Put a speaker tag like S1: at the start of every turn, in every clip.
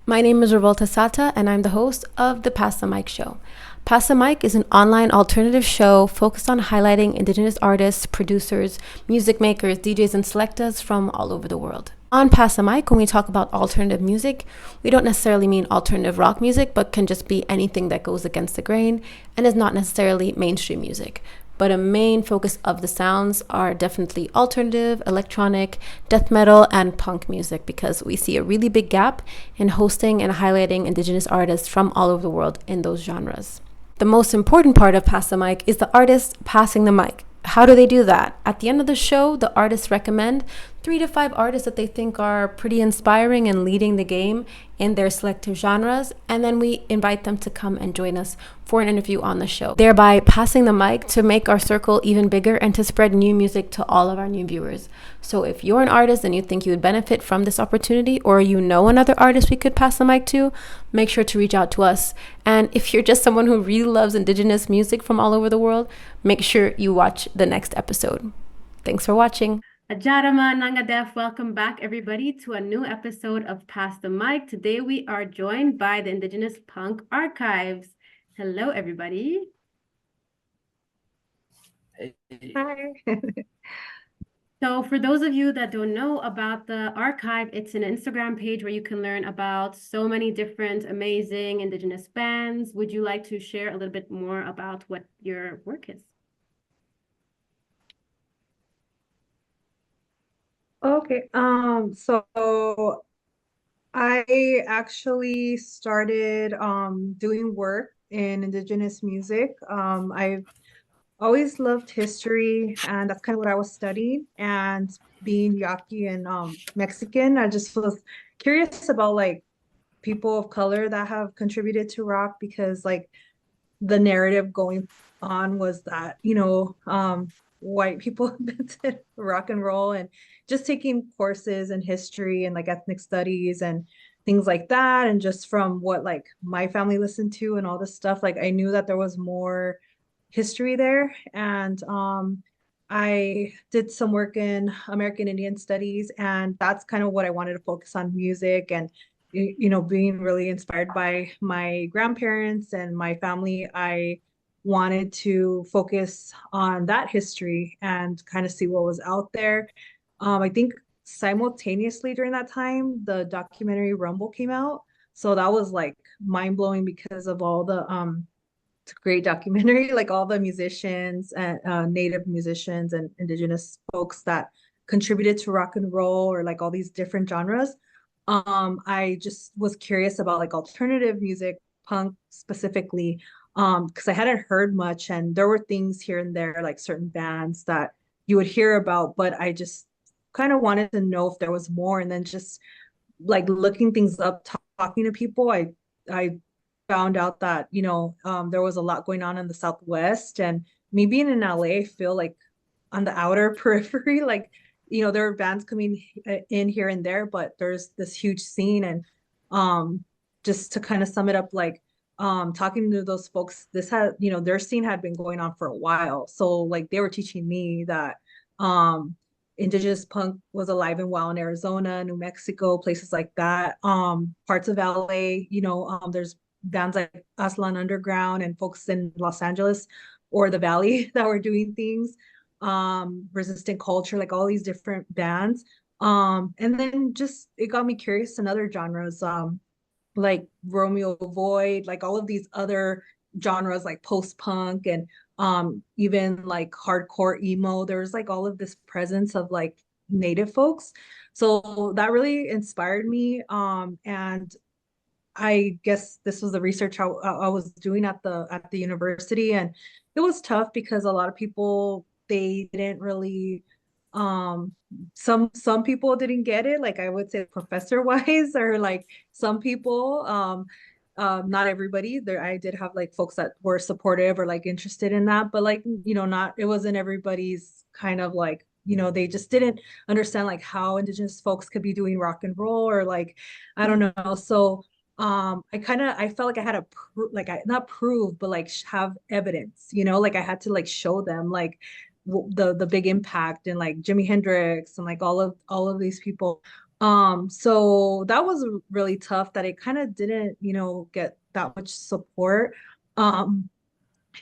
S1: My name is Revolta Sata, and I'm the host of the Pass the Mic Show. Pass the Mic is an online alternative show focused on highlighting Indigenous artists, producers, music makers, DJs, and selectors from all over the world. On Pass the Mic, when we talk about alternative music, we don't necessarily mean alternative rock music, but can just be anything that goes against the grain and is not necessarily mainstream music. But a main focus of the sounds are definitely alternative, electronic, death metal, and punk music because we see a really big gap in hosting and highlighting Indigenous artists from all over the world in those genres. The most important part of Pass the Mic is the artist passing the mic. How do they do that? At the end of the show, the artists recommend 3 to 5 artists that they think are pretty inspiring and leading the game in their selective genres, and then we invite them to come and join us for an interview on the show, thereby passing the mic to make our circle even bigger and to spread new music to all of our new viewers. So if you're an artist and you think you would benefit from this opportunity, or you know another artist we could pass the mic to, make sure to reach out to us. And if you're just someone who really loves Indigenous music from all over the world, make sure you watch the next episode. Thanks for watching. Ajarama Nangadef, welcome back everybody to a new episode of Pass the Mic. Today we are joined by the Indigenous Punk Archives. Hello everybody.
S2: Hi.
S1: So for those of you that don't know about the archive, it's an Instagram page where you can learn about so many different amazing Indigenous bands. Would you like to share a little bit more about what your work is?
S2: Okay. So I actually started doing work in Indigenous music. I've always loved history, and that's kind of what I was studying. And being Yaqui and Mexican, I just was curious about like people of color that have contributed to rock because like the narrative going on was that, white people invented rock and roll, and just taking courses in history and like ethnic studies and things like that. And just from what like my family listened to and all this stuff, like I knew that there was more history there. And I did some work in American Indian studies, and that's kind of what I wanted to focus on music and being really inspired by my grandparents and my family. I wanted to focus on that history and kind of see what was out there. I think simultaneously during that time, the documentary Rumble came out. So that was like mind blowing because of all the great documentary, like all the musicians and native musicians and indigenous folks that contributed to rock and roll or like all these different genres. I just was curious about like alternative music, punk specifically, because I hadn't heard much, and there were things here and there, like certain bands that you would hear about, but I just kind of wanted to know if there was more. And then just like looking things up, talking to people, I found out that there was a lot going on in the Southwest, and me being in LA, I feel like on the outer periphery, like there are bands coming in here and there, but there's this huge scene. And just to kind of sum it up, like talking to those folks, this had their scene had been going on for a while, so like they were teaching me that indigenous punk was alive and well in Arizona, New Mexico, places like that, parts of LA. There's bands like Aslan Underground and folks in Los Angeles or the Valley that were doing things, resistant culture, like all these different bands. And then just it got me curious in other genres, like Romeo Void, like all of these other genres like post-punk and even like hardcore emo. There's like all of this presence of like native folks. So that really inspired me. And I guess this was the research I was doing at the university, and it was tough because a lot of people, they didn't really some people didn't get it, like I would say professor wise, or like some people, not everybody. There I did have like folks that were supportive or like interested in that, but like not, it wasn't everybody's kind of like, they just didn't understand like how indigenous folks could be doing rock and roll, or like I don't know. So I felt like I had to like I not prove, but like have evidence, like I had to like show them like the big impact, and like Jimi Hendrix and like all of these people So that was really tough that it kind of didn't, get that much support. Um,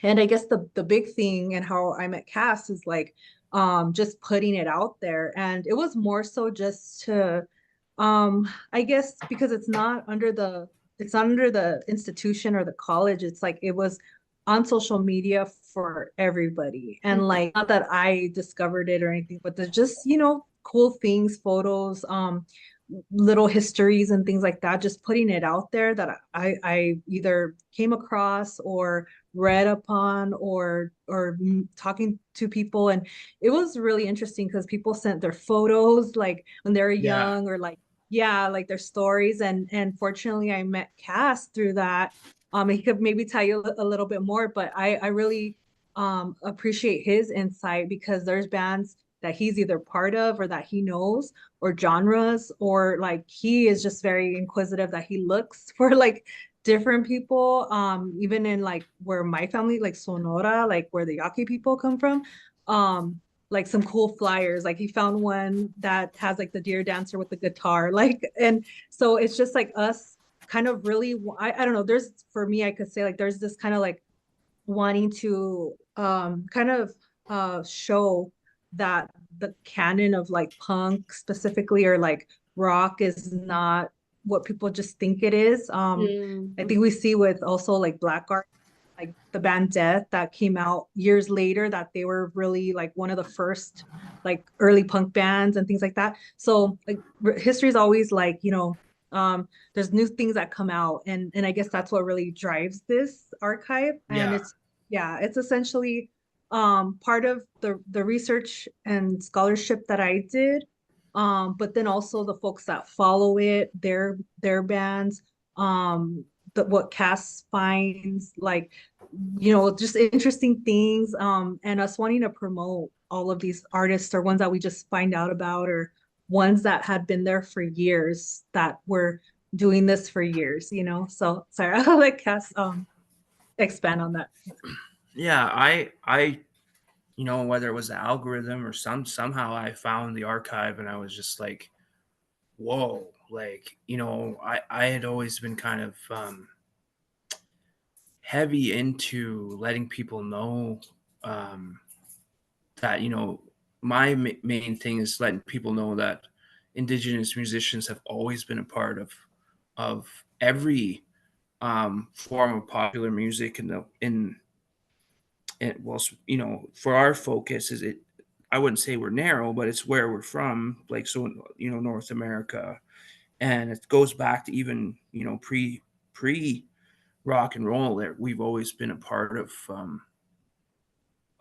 S2: and I guess the big thing and how I met Cass is like just putting it out there. And it was more so just to I guess because it's not under the institution or the college. It's like it was on social media for everybody. And
S1: Mhm.
S2: like not that I discovered it or anything, but there's just, cool things, photos, little histories and things like that, just putting it out there that I either came across or read upon or talking to people. And it was really interesting because people sent their photos like when they were
S3: Yeah.
S2: young or like yeah, like their stories. And fortunately I met Cass through that. He could maybe tell you a little bit more, but I really appreciate his insight because there's bands that he's either part of or that he knows or genres or like he is just very inquisitive that he looks for like different people, even in like where my family, like Sonora, like where the Yaqui people come from, like some cool flyers. Like he found one that has like the deer dancer with the guitar, like, and so it's just like us kind of really, I don't know, there's, for me, I could say like there's this kind of like wanting to kind of show that the canon of like punk specifically or like rock is not what people just think it is. I think we see with also like black art, like the band Death that came out years later, that they were really like one of the first like early punk bands and things like that. So like history is always like, there's new things that come out, and I guess that's what really drives this archive. And
S3: Yeah.
S2: it's essentially part of the research and scholarship that I did, but then also the folks that follow it, their bands, what Cass finds, like, just interesting things, and us wanting to promote all of these artists or ones that we just find out about or ones that had been there for years that were doing this for years, So sorry, I'll let Cass expand on that.
S3: Yeah. Whether it was the algorithm or somehow I found the archive and I was just like, whoa, like, I had always been kind of heavy into letting people know um, that, my main thing is letting people know that Indigenous musicians have always been a part of every form of popular music well, for our focus is it, I wouldn't say we're narrow, but it's where we're from, like, so, North America. And it goes back to even, pre rock and roll, that we've always been a part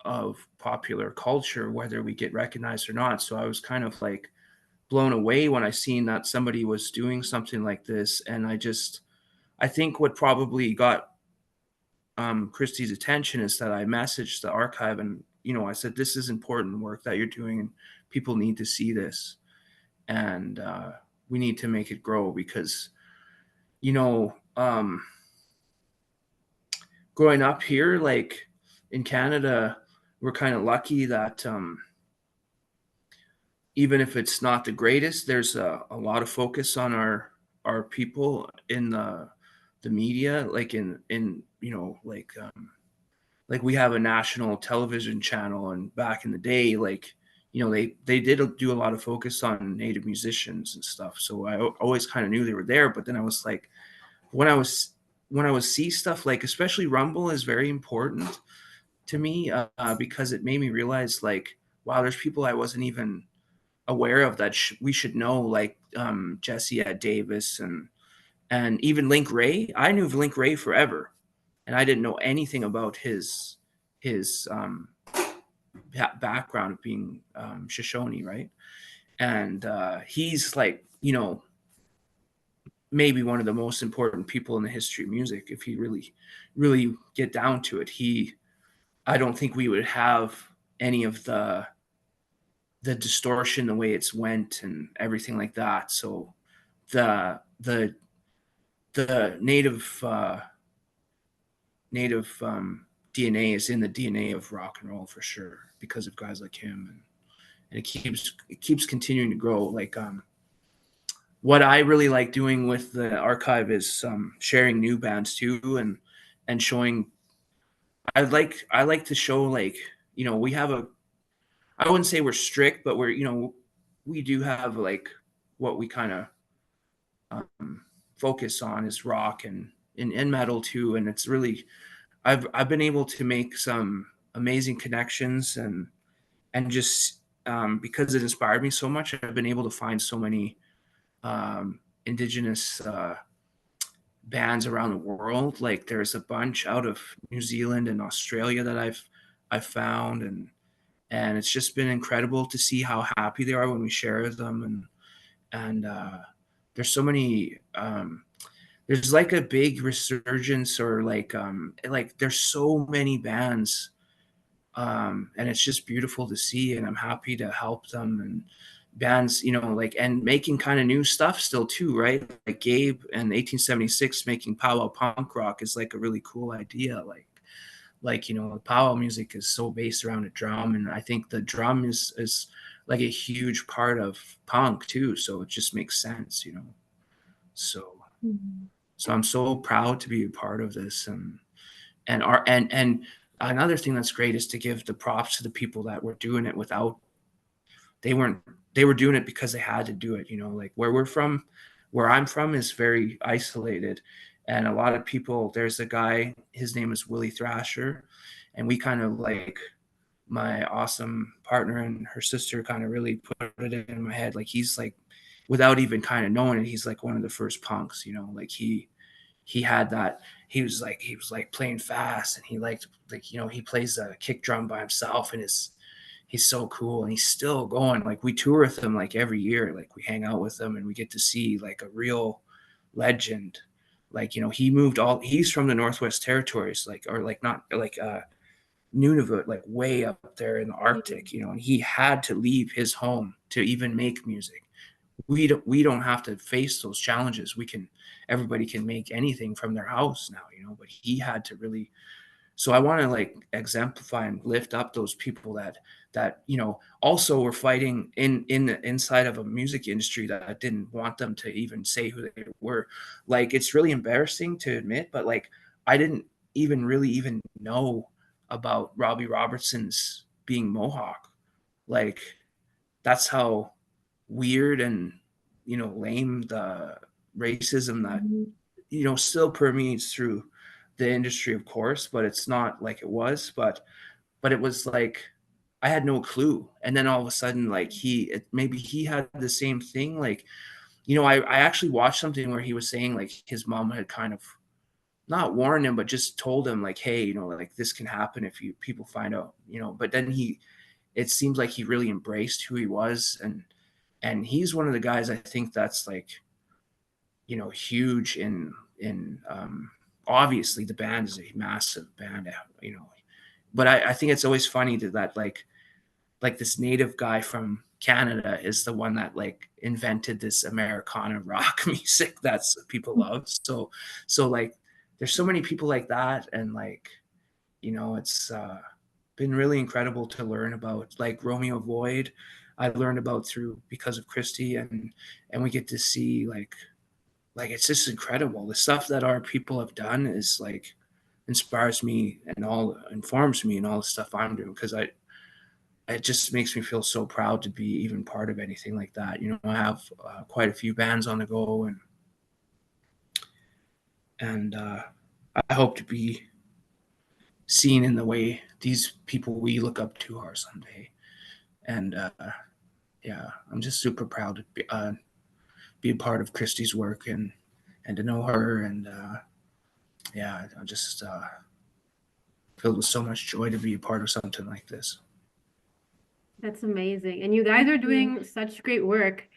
S3: of popular culture, whether we get recognized or not. So I was kind of like blown away when I seen that somebody was doing something like this. And I think what probably got Christie's attention is that I messaged the archive and, I said, this is important work that you're doing and people need to see this. And we need to make it grow because, you know, um, growing up here, like in Canada, we're kind of lucky that even if it's not the greatest, there's a lot of focus on our people in the media, like in like we have a national television channel, and back in the day, like, they did do a lot of focus on Native musicians and stuff. So I always kind of knew they were there, but then I was like, when I was see stuff, like especially Rumble is very important to me, because it made me realize, like, wow, there's people I wasn't even aware of that we should know, like Jesse at Davis and even Link Ray. I knew Link Ray forever, and I didn't know anything about his background of being Shoshone, right? And he's like, maybe one of the most important people in the history of music. If he really get down to it, I don't think we would have any of the distortion, the way it's went and everything like that. So the the the native DNA is in the DNA of rock and roll for sure, because of guys like him, and it keeps continuing to grow. Like what I really like doing with the archive is sharing new bands too, and showing. I like to show, like, we have a. I wouldn't say we're strict, but we do have like what we kind of focus on is rock and metal too, and it's really I've been able to make some amazing connections and just because it inspired me so much, I've been able to find so many indigenous bands around the world. Like there's a bunch out of New Zealand and Australia that I've found, and it's just been incredible to see how happy they are when we share them, and there's so many there's like a big resurgence, or like there's so many bands, and it's just beautiful to see, and I'm happy to help them, and bands, like, and making kind of new stuff still too, right? Like Gabe and 1876 making powwow punk rock is like a really cool idea. Like powwow music is so based around a drum, and I think the drum is like a huge part of punk too, so it just makes sense. So
S2: Mhm.
S3: so I'm so proud to be a part of this, and another thing that's great is to give the props to the people that were doing it without. They weren't. They were doing it because they had to do it. Like where I'm from is very isolated, and a lot of people. There's a guy. His name is Willie Thrasher, and we kind of like, my awesome partner and her sister kind of really put it in my head. Like he's like, without even kind of knowing it, he's like one of the first punks. Like he had that. He was like playing fast, and he liked, like, he plays a kick drum by himself, and he's so cool, and he's still going. Like we tour with him like every year, like we hang out with him, and we get to see like a real legend. Like he's from the Northwest Territories, like, or like not like Nunavut, like way up there in the Arctic, and he had to leave his home to even make music. We don't have to face those challenges. Everybody can make anything from their house now, but he had to really. So I want to like exemplify and lift up those people that also were fighting in the inside of a music industry that didn't want them to even say who they were. Like it's really embarrassing to admit, but like I didn't even really even know about Robbie Robertson's being Mohawk. Like that's how weird and lame the racism that
S2: Mhm.
S3: still permeates through the industry, of course, but it's not like it was. But it was like I had no clue, and then all of a sudden, like maybe he had the same thing. Like I actually watched something where he was saying like his mom had kind of not warned him, but just told him like, hey, like this can happen if people find out. But then it seems like he really embraced who he was, and he's one of the guys I think that's like huge in obviously the band is a massive band, but I think it's always funny that like this native guy from Canada is the one that like invented this Americana rock music that's people love. So like there's so many people like that, and like it's been really incredible to learn about. Like Romeo Void I learned about through because of Christy, and we get to see like it's just incredible. The stuff that our people have done is like inspires me and all informs me and all the stuff I'm doing, because it just makes me feel so proud to be even part of anything like that. I have quite a few bands on the go, and I hope to be seen in the way these people we look up to are someday. And yeah, I'm just super proud to be a part of Christy's work, and to know her, and yeah, I'm just filled with so much joy to be a part of something like this.
S1: That's amazing. And you guys
S2: Thank
S1: are
S2: you.
S1: doing such great work.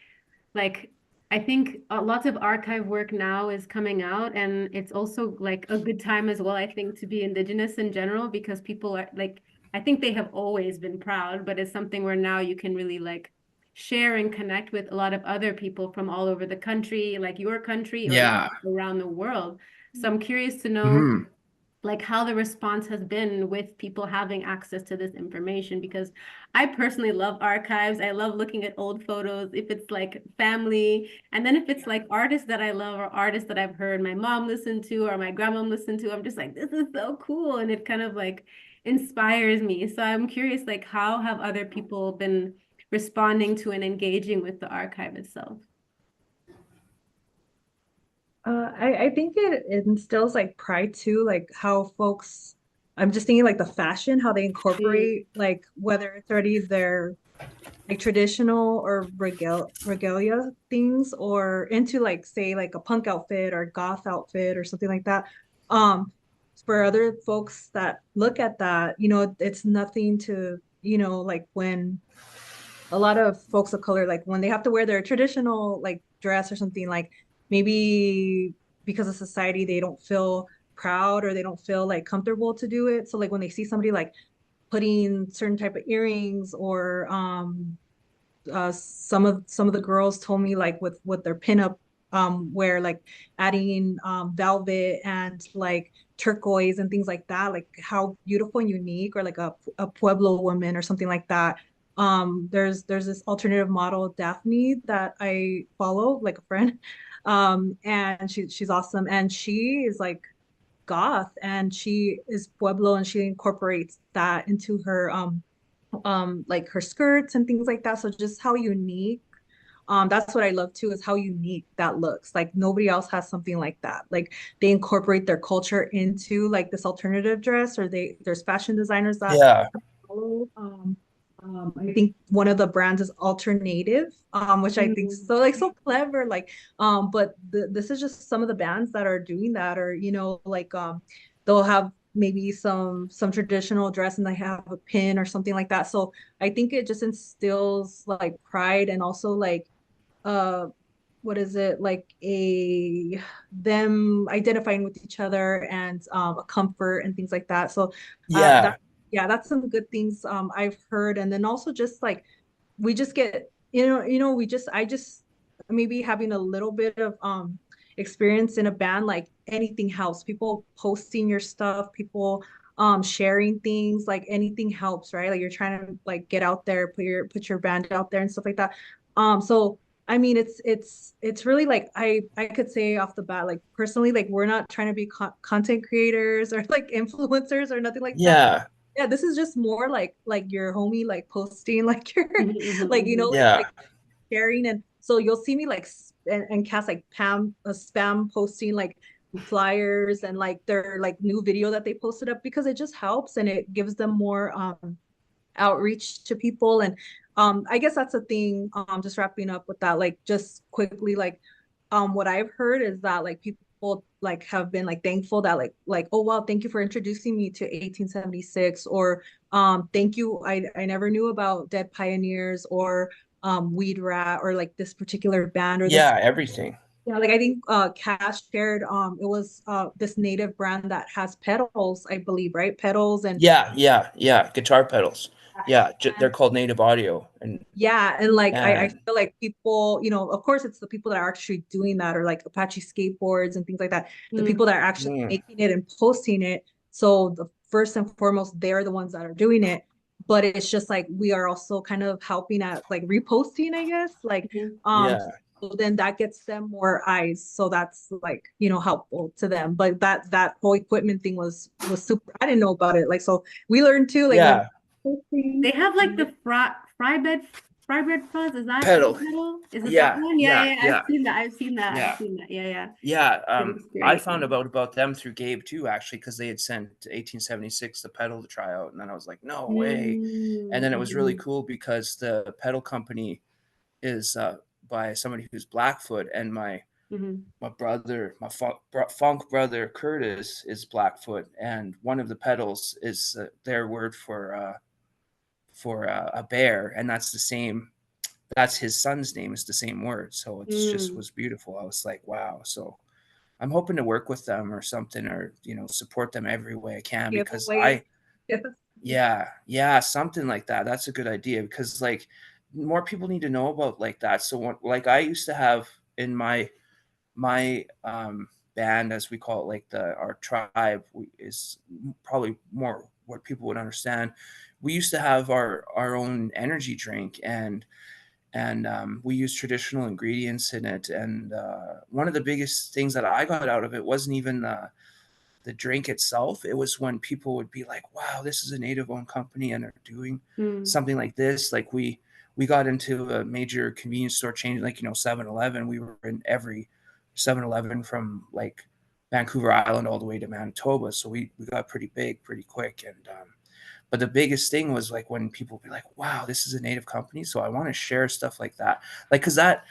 S1: Like, I think lots of archive work now is coming out, and it's also like a good time as well, I think, to be Indigenous in general, because people are like, I think they have always been proud, but it's something where now you can really like share and connect with a lot of other people from all over the country, like your country, or even
S3: Yeah.
S1: around the world. So I'm curious to know,
S3: Mhm.
S1: like how the response has been with people having access to this information, because I personally love archives. I love looking at old photos, if it's like family, and then if it's like artists that I love or artists that I've heard my mom listen to or my grandma listen to, I'm just like, this is so cool, and it kind of like inspires me. So I'm curious, like how have other people been responding to and engaging with the archive itself?
S2: I think it instills like pride too, like how folks, I'm just thinking like the fashion, how they
S1: Mm.
S2: incorporate like whether it's already their like traditional or regalia things or into like say like a punk outfit or goth outfit or something like that. Um, for other folks that look at that, it's nothing to, like when a lot of folks of color, like when they have to wear their traditional like dress or something, like maybe because of society, they don't feel proud or they don't feel like comfortable to do it. So like when they see somebody like putting certain type of earrings or some of the girls told me like with their pinup wear like adding velvet and like turquoise and things like that, like how beautiful and unique, or like a Pueblo woman or something like that. There's this alternative model Daphne that I follow, like a friend, and she's awesome, and she is like goth and she is Pueblo and she incorporates that into her like her skirts and things like that. So just how unique, that's what I love too, is how unique that looks. Like nobody else has something like that. Like they incorporate their culture into like this alternative dress, or there's fashion designers that
S3: Yeah.
S2: follow. I think one of the brands is Alternative, which I think
S1: Mm.
S2: so like so clever. Like, but this is just some of the bands that are doing that, or like they'll have maybe some traditional dress and they have a pin or something like that. So I think it just instills like pride and also like uh what is it, like a them identifying with each other and a comfort and things like that. So
S3: Yeah.
S2: that yeah, that's some good things I've heard. And then also just like we just get we just I just maybe having a little bit of experience in a band, like anything helps, people posting your stuff, people sharing things, like anything helps, right? Like you're trying to like get out there, put your band out there and stuff like that. So I mean, it's really like I could say off the bat, like personally, like we're not trying to be content creators or like influencers or nothing like that.
S3: Yeah.
S2: Yeah, this is just more like your homie like posting like your
S1: Mhm, mhm,
S2: like
S1: mhm.
S3: Yeah.
S2: like sharing. And so you'll see me like and cast like Pam spam posting like flyers and like their like new video that they posted up, because it just helps and it gives them more outreach to people. And I guess that's a thing, just wrapping up with that, like just quickly, like what I've heard is that like people like have been like thankful that like oh wow, thank you for introducing me to 1876, or thank you, I never knew about Dead Pioneers or Weed Rat or like this particular band or this.
S3: Yeah. Everything.
S2: Yeah, like I think Cash shared it was this native brand that has pedals, I believe, right? Pedals and
S3: Yeah. Yeah. Yeah. Guitar pedals. Yeah. They're
S2: and
S3: called Native Audio.
S2: yeah, and like I
S3: And
S2: feel like people, of course it's the people that are actually doing that, or like Apache skateboards and things like that, the
S1: Mm.
S2: people that are actually
S3: mm,
S2: making it and posting it. So the first and foremost, they're the ones that are doing it. But it's just like we are also kind of helping at like reposting, I guess. Like
S1: Mhm.
S3: yeah.
S2: so then that gets them more eyes. So that's like, helpful to them. But that whole equipment thing was super. I didn't know about it. Like so we learned too, like when
S3: Yeah.
S1: They have like the fry bread fuzz. Is that the
S3: Pedal.
S1: pedal? Is it that
S3: Yeah.
S1: one? Yeah,
S3: Yeah.
S1: yeah, I've
S3: Yeah.
S1: seen that. I've seen that. I've
S3: Yeah.
S1: seen that. Yeah, yeah.
S3: Yeah.
S1: It looks
S3: I
S1: great.
S3: found about them through Gabe too, actually, because they had sent 1876 the pedal to try out, and then I was like, no way. And then it was really
S1: Mm-hmm.
S3: cool because the pedal company is by somebody who's Blackfoot, and
S1: Mm-hmm.
S3: my brother, my funk brother Curtis is Blackfoot, and one of the pedals is their word for a bear, and that's the same. That's his son's name is the same word, so it's just
S1: Mm.
S3: was beautiful. I was like, wow. So I'm hoping to work with them or something, or support them every way I can, because
S2: Giveaway. Yes.
S3: yeah, something like that. That's a good idea, because like more people need to know about like that. So like I used to have in my band, as we call it, like our tribe is probably more what people would understand. We used to have our own energy drink, and we use traditional ingredients in it. And one of the biggest things that I got out of it wasn't even the drink itself. It was when people would be like, wow, this is a native owned company and they're doing something like this. Like we got into a major convenience store chain, like, 7-Eleven. We were in every 7-Eleven from like Vancouver Island all the way to Manitoba. So we got pretty big pretty quick. And but the biggest thing was like when people be like, wow, this is a native company. So I want to share stuff like that. Like, cause that,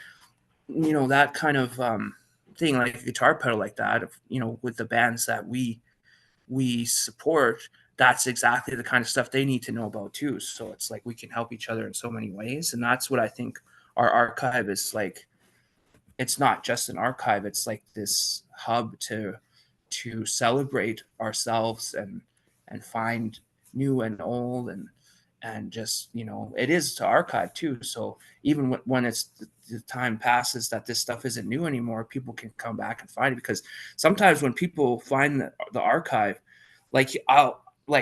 S3: that kind of thing, like a guitar pedal like that, with the bands that we support, that's exactly the kind of stuff they need to know about too. So it's like we can help each other in so many ways. And that's what I think our archive is like. It's not just an archive, it's like this hub to celebrate ourselves and find new and old, and just, it is to archive too. So even when it's the time passes that this stuff isn't new anymore, people can come back and find it. Because sometimes when people find the archive, like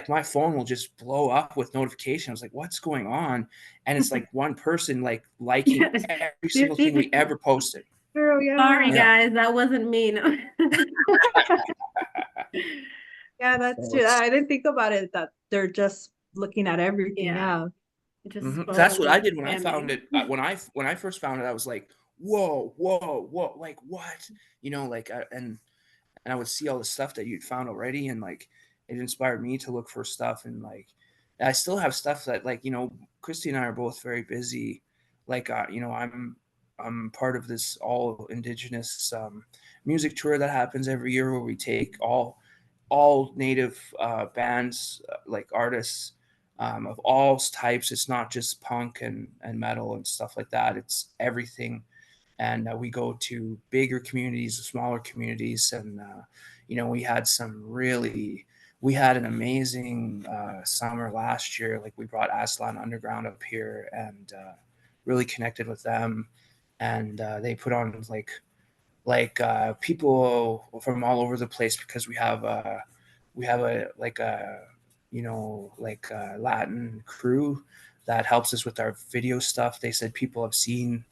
S3: my phone will just blow up with notifications, like, what's going on? And it's like one person like liking every single thing we ever posted.
S2: Girl, yeah.
S1: Sorry, guys, that wasn't me. No.
S2: Yeah, that's true. I didn't think about it, that they're just looking at everything. Yeah.
S1: Just
S3: That's what I did when I found it. When I first found it, I was like, whoa, like what? And I would see all the stuff that you'd found already, and like it inspired me to look for stuff. And like I still have stuff that, like, Christy and I are both very busy. Like I'm part of this all Indigenous music tour that happens every year, where we take all native bands, like artists of all types. It's not just punk and metal and stuff like that. It's everything. And we go to bigger communities, smaller communities. And, we had an amazing summer last year. Like we brought Aslan Underground up here and really connected with them. And they put on like people from all over the place, because we have a Latin crew that helps us with our video stuff. They said people have seen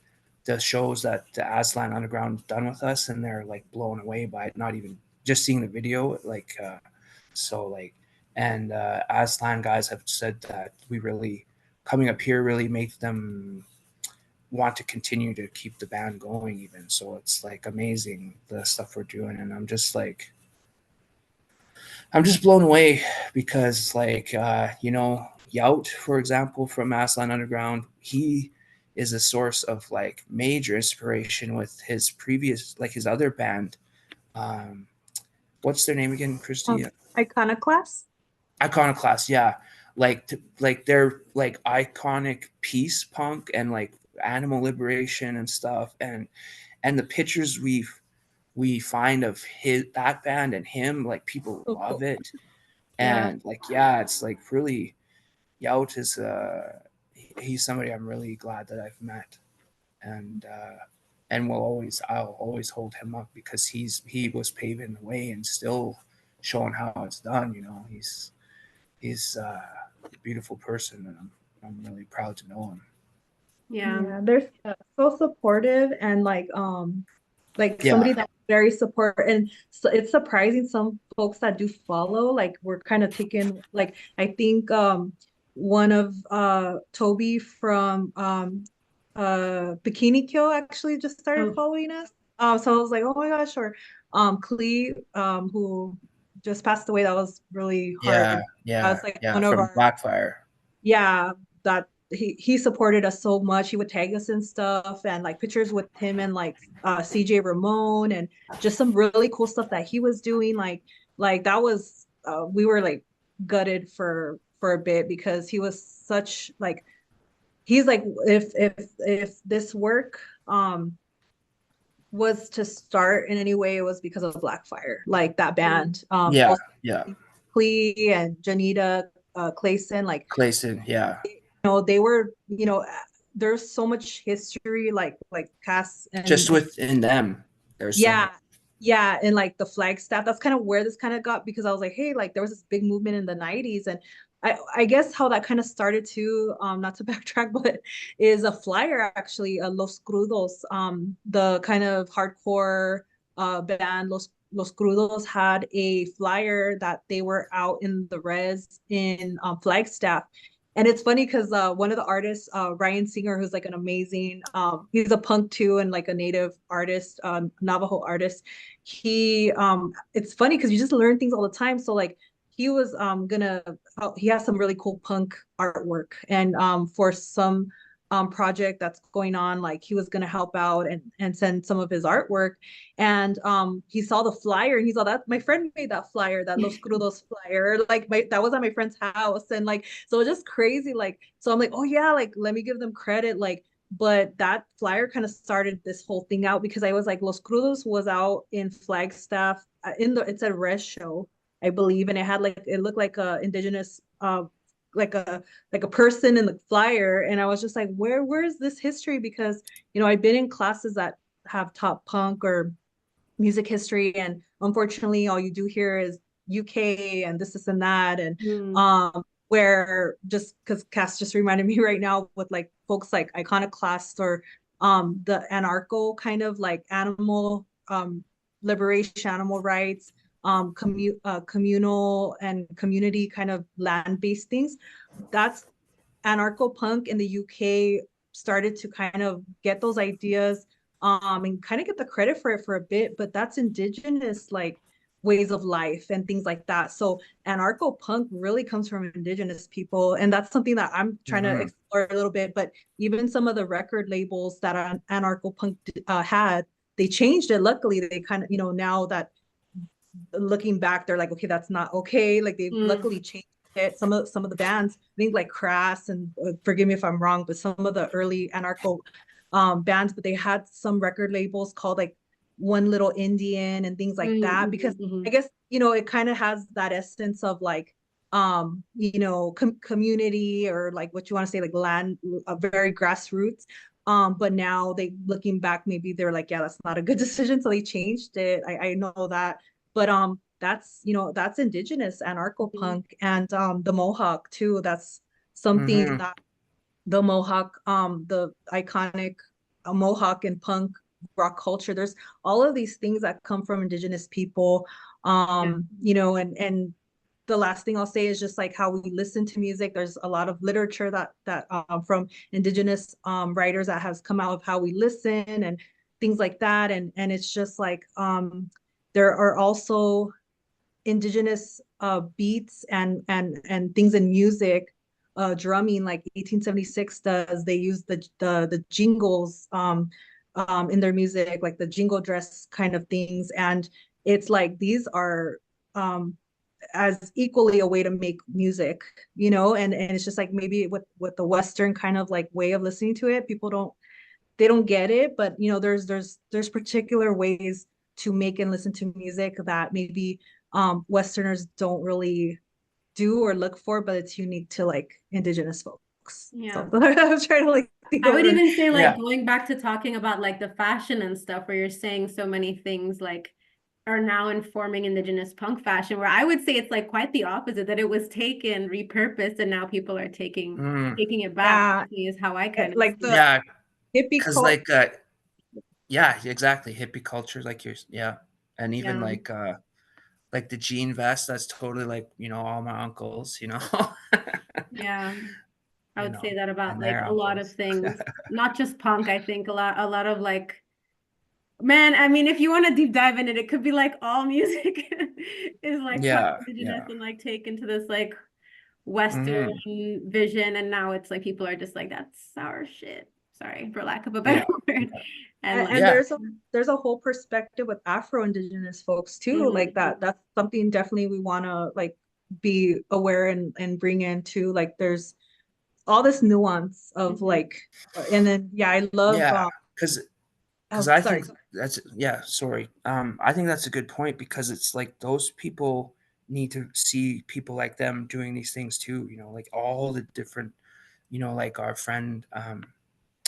S3: the shows that the Aslan Underground done with us, and they're like blown away by it, not even just seeing the video. And Aslan guys have said that we really, coming up here, really make them want to continue to keep the band going even. So it's like amazing, the stuff we're doing. And I'm just blown away, because like Yout, for example, from Aslan Underground, he is a source of like major inspiration with his previous, like his other band. What's their name again, Christy?
S2: Iconoclast.
S3: Iconoclast, yeah. Like they're like iconic peace punk and like animal liberation and stuff, and the pictures we find of that band and him, like people love it. And it's like really, Yout is he's somebody I'm really glad that I've met, and I'll always hold him up, because he was paving the way and still showing how it's done. He's a beautiful person, and I'm really proud to know him.
S2: Yeah, they're so supportive, and like somebody that's very supportive. And so it's surprising, some folks that do follow, like we're kind of taking, like I think one of Toby from Bikini Kill actually just started following us. So I was like, oh my gosh. Or Clee, who just passed away. That was really hard. That's like one of our
S3: Blackfire.
S2: Yeah, that he supported us so much. He would tag us and stuff, and like pictures with him and like CJ Ramon, and just some really cool stuff that he was doing. Like that was we were like gutted for a bit, because he was such like, he's like, if this work was to start in any way, it was because of Blackfire, like that band. Clee and Janita Clayson, they were, there's so much history, like Cass, and
S3: just within them. There's
S2: yeah, and like the Flagstaff, that's kind of where this kind of got, because I was like, hey, like there was this big movement in the 90s. And I guess how that kind of started too, not to backtrack, but is a flyer actually, Los Crudos, the kind of hardcore band Los Crudos had a flyer that they were out in the res in Flagstaff. And it's funny because one of the artists, Ryan Singer, who's like an amazing, he's a punk too, and like a native artist, Navajo artist. It's funny because you just learn things all the time. So like he was he has some really cool punk artwork, and for some project that's going on, like he was gonna help out and send some of his artwork. And he saw the flyer and he saw that my friend made that flyer, that Los Crudos flyer, like that was at my friend's house. And like, so it's just crazy. Like, so I'm like, oh yeah, like let me give them credit. Like, but that flyer kind of started this whole thing out, because I was like, Los Crudos was out in Flagstaff, it said res show, I believe, and it had like, it looked like a indigenous like a person in the flyer. And I was just like, where's this history? Because I've been in classes that have taught punk or music history, and unfortunately all you do here is UK and this and that. And where, just because Cass just reminded me right now, with like folks like Iconoclast, or the anarcho kind of like animal liberation, animal rights, communal and community kind of land-based things. That's anarcho punk in the UK started to kind of get those ideas, and kind of get the credit for it for a bit, but that's indigenous like ways of life and things like that. So anarcho punk really comes from indigenous people, and that's something that I'm trying to explore a little bit. But even some of the record labels that anarcho punk had, they changed it. Luckily, they kind of, now that looking back, they're like, okay, that's not okay. Like they luckily changed it. Some of the bands, I think like Crass, and forgive me if I'm wrong, but some of the early anarcho bands, but they had some record labels called like One Little Indian and things like that, because I guess it kind of has that essence of like community, or like what you want to say, like land, very grassroots. But now they, looking back, maybe they're like, yeah, that's not a good decision, so they changed it. I know that. But that's indigenous anarcho punk. And the Mohawk too, that's something that the Mohawk, the iconic Mohawk and punk rock culture, there's all of these things that come from indigenous people. And the last thing I'll say is just like how we listen to music. There's a lot of literature that from indigenous writers that has come out of how we listen and things like that. And it's just like there are also indigenous beats and things in music, drumming, like 1876 does. They use the jingles in their music, like the jingle dress kind of things. And it's like these are as equally a way to make music, and it's just like, maybe with the Western kind of like way of listening to it, people don't get it. But there's particular ways to make and listen to music that maybe Westerners don't really do or look for, but it's unique to like indigenous folks.
S4: Yeah.
S2: So I was trying to like
S4: I would even say like going back to talking about like the fashion and stuff, where you're saying so many things like are now informing indigenous punk fashion, where I would say it's like quite the opposite, that it was taken, repurposed, and now people are taking it back. Is how I kind of
S2: like the hippie
S3: because like yeah, exactly, hippie culture, like and even like the jean vest, that's totally like all my uncles,
S4: yeah, I would say that about
S3: and
S4: like
S3: their
S4: a lot of
S3: uncles.
S4: things, not just punk. I think a lot of like, man, I mean, if you want to deep dive in it, it could be like all music is like indigenous and like taken to this like Western vision, and now it's like people are just like, that's our shit. Sorry, for lack of a better word.
S2: And
S4: like,
S2: there's a whole perspective with Afro-Indigenous folks too, like that's something definitely we want to like be aware and bring into. Like there's all this nuance of like, and then I love
S3: because I think that's sorry. I think that's a good point, because it's like those people need to see people like them doing these things too, like all the different, like our friend,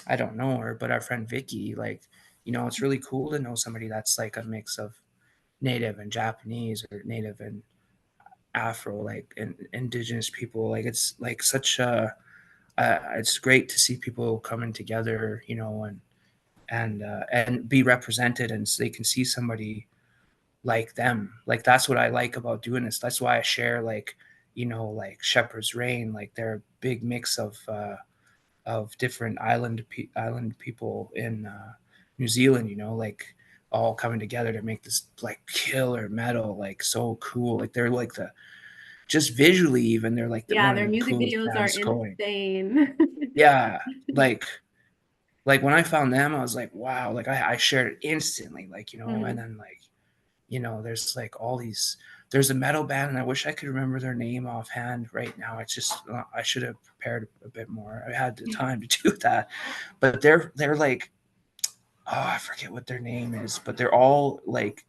S3: I don't know her, but our friend Vicky, like, it's really cool to know somebody that's like a mix of, Native and Japanese or Native and Afro, like, and Indigenous people. Like, it's like such a it's great to see people coming together, you know, and be represented, and so they can see somebody like them. Like, that's what I like about doing this. That's why I share, like, you know, like Shepherd's Rain. Like, they're a big mix of different island people in New Zealand, you know, like all coming together to make this like killer metal, like so cool. Like, they're like just visually, even they're like
S4: Yeah,
S3: one of
S4: their
S3: the
S4: music
S3: coolest
S4: videos are
S3: bands going.
S4: insane.
S3: Yeah, like when I found them, I was like, wow. Like, I shared it instantly, like, you know. And then, like, you know, there's like all these. There's a metal band, and I wish I could remember their name offhand right now. It's just I should have prepared a bit more. I had the time to do that, but they're like, oh, I forget what their name is, but they're all like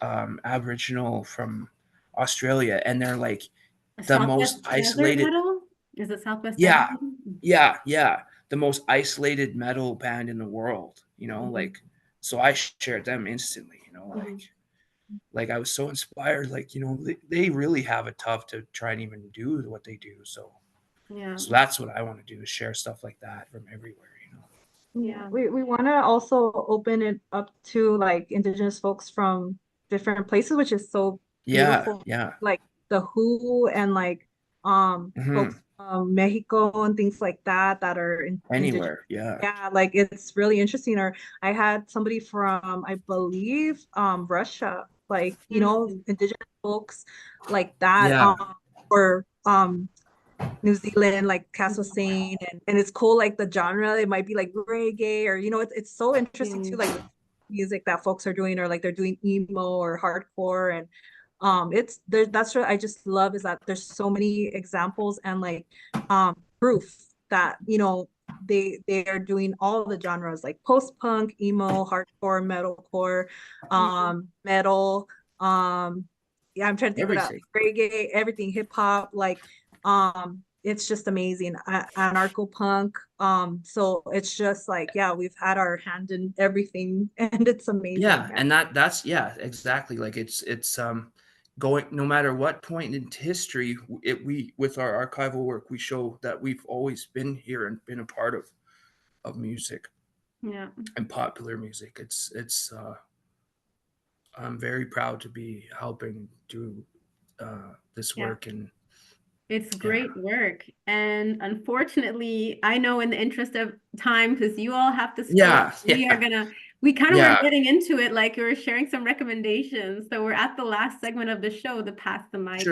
S3: Aboriginal from Australia, and they're like the
S4: Southwest
S3: most
S4: Desert
S3: isolated.
S4: Metal? Is it Southwest Desert?
S3: Yeah, yeah, the most isolated metal band in the world. You know, like, so I shared them instantly. You know, like I was so inspired. Like, you know, they really have it tough to try and even do what they do. So that's what I want to do, is share stuff like that from everywhere. You know.
S4: Yeah.
S2: We want to also open it up to like Indigenous folks from different places, which is so beautiful.
S3: Yeah.
S2: Like the Who and like folks from Mexico and things like that are indigenous.
S3: Anywhere. Yeah.
S2: Yeah, like it's really interesting. Or I had somebody from, I believe, Russia, like, you know, Indigenous folks like that.
S3: Yeah.
S2: Or New Zealand, like Cass was saying, and it's cool, like the genre, it might be like reggae, or, you know, it's so interesting too, like music that folks are doing, or like they're doing emo or hardcore. And it's there. That's what I just love, is that there's so many examples and like proof that, you know, they are doing all the genres, like post-punk, emo, hardcore, metalcore, metal, yeah, I'm trying to think what else, reggae, everything, hip hop, like it's just amazing. Anarcho punk. So it's just like, yeah, we've had our hand in everything, and it's amazing.
S3: Yeah, and that's yeah, exactly. Like, it's going, no matter what point in history, we with our archival work, we show that we've always been here and been a part of music.
S4: Yeah.
S3: And popular music. It's I'm very proud to be helping do this work. And
S4: it's great work. And unfortunately, I know in the interest of time, because you all have to split, we kind of were getting into it, like we were sharing some recommendations. So we're at the last segment of the show, the Pass the Mic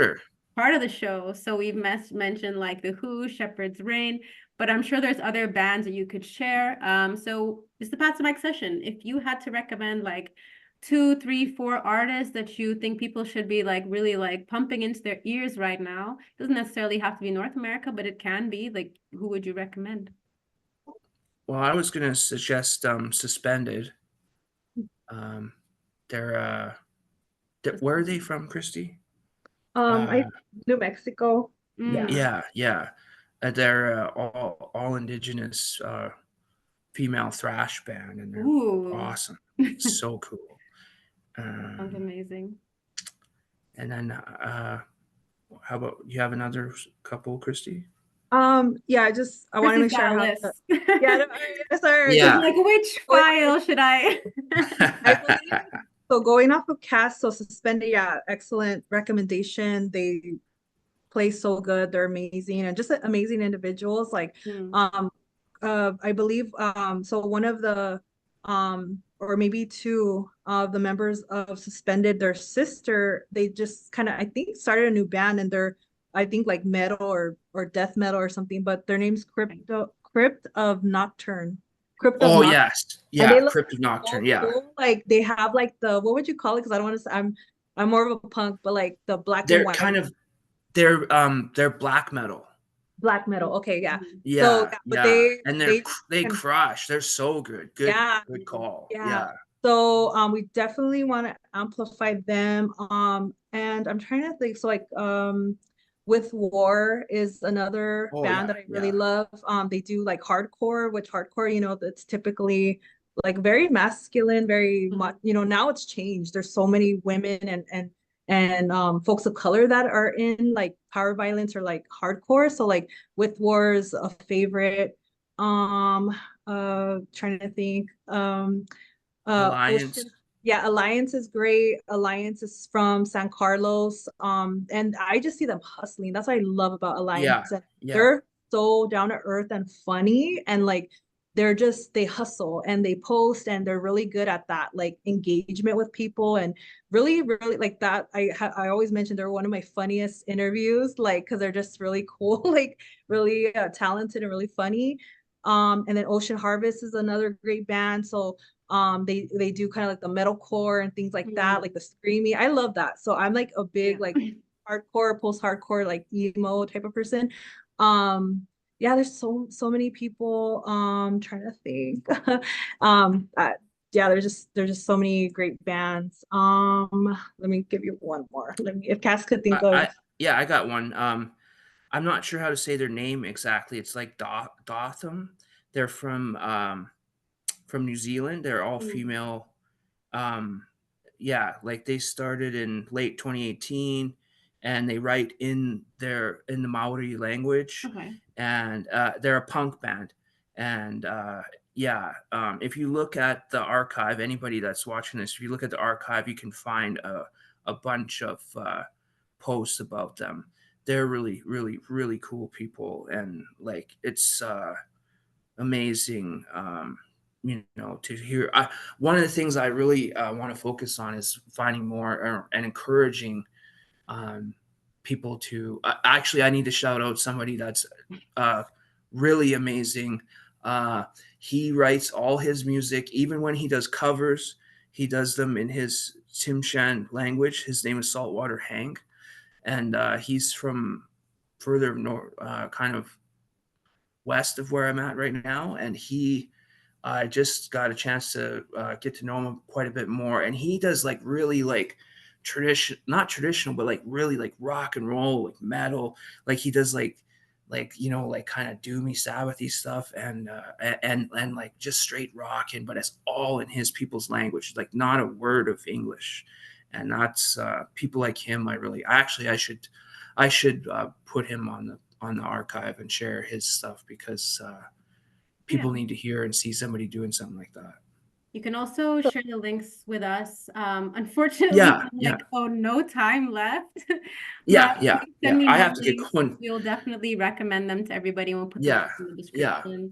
S4: part of the show. So we've mentioned like the Who, Shepherd's Rain, but I'm sure there's other bands that you could share. So it's the Pass the Mic session. If you had to recommend like 2, 3, 4 artists that you think people should be like really like pumping into their ears right now, it doesn't necessarily have to be North America, but it can be, like, who would you recommend?
S3: Well, I was gonna suggest Suspended. They're where are they from, Christy?
S2: New Mexico.
S3: Yeah. They're all Indigenous female thrash band, and they're awesome. So cool.
S4: Sounds amazing.
S3: And then how about you have another couple, Christy?
S2: Yeah, I want to make sure I have sorry.
S4: Yeah. Like, which file should I
S2: believe, so going off of Cass, so Suspended, yeah, excellent recommendation. They play so good, they're amazing, and just amazing individuals. Like I believe so one of the or maybe two of the members of Suspended, their sister, they just kind of, I think, started a new band, and they're, I think, like metal or death metal or something, but their name's Crypt of Nocturne. Crypt of Nocturne.
S3: Yes. Yeah, Crypt of Nocturne. So
S2: cool. Like they have like the, what would you call it? Because I don't want to say, I'm more of a punk, but like the black and white.
S3: They're black metal.
S2: Black metal. Okay, yeah.
S3: Yeah.
S2: So, but
S3: they crush. They're so good. Good call. Yeah.
S2: So we definitely want to amplify them. And I'm trying to think. So like With War is another band that I really love. They do like hardcore, which hardcore, you know, that's typically like very masculine, very much, you know, now it's changed. There's so many women and folks of color that are in like power violence or like hardcore. So like With War's a favorite. Trying to think.
S3: Alliance.
S2: Ocean, yeah, Alliance is great. Alliance is from San Carlos. And I just see them hustling. That's what I love about
S3: Yeah,
S2: Alliance. And
S3: yeah.
S2: they're so down to earth and funny, and like they hustle and they post, and they're really good at that, like engagement with people, and really, really like that. I always mention they're one of my funniest interviews, like because they're just really cool, like really talented and really funny. And then Ocean Harvest is another great band. So they do kind of like the metalcore and things like that, like the screamy. I love that. So I'm like a big like hardcore, post-hardcore, like emo type of person. Yeah, there's so many people. Trying to think. Yeah, there's just so many great bands. Let me give you one more. Let me, if Cass could think of.
S3: Yeah, I got one. I'm not sure how to say their name exactly. It's like Dotham. They're from New Zealand. They're all female. Yeah, like they started in late 2018, and they write in the Maori language.
S4: Okay.
S3: And they're a punk band. And yeah, if you look at the archive, anybody that's watching this, if you look at the archive, you can find a bunch of posts about them. They're really, really, really cool people, and like it's amazing. You know, to hear. One of the things I really want to focus on is finding more and encouraging people to. Actually, I need to shout out somebody that's really amazing. He writes all his music, even when he does covers. He does them in his Tsimshian language. His name is Saltwater Hank, and he's from further north, kind of west of where I'm at right now. And I just got a chance to get to know him quite a bit more. And he does like really like not traditional, but like really like rock and roll, like metal. Like he does like you know, like kind of doomy Sabbathy stuff, and like just straight rocking, but it's all in his people's language, like not a word of English. And that's people like him. I should put him on the archive and share his stuff, because people need to hear and see somebody doing something like that.
S4: You can also share the links with us. Unfortunately, no time left.
S3: Yeah. I have to get going.
S4: We'll definitely recommend them to everybody. We'll put them in the description.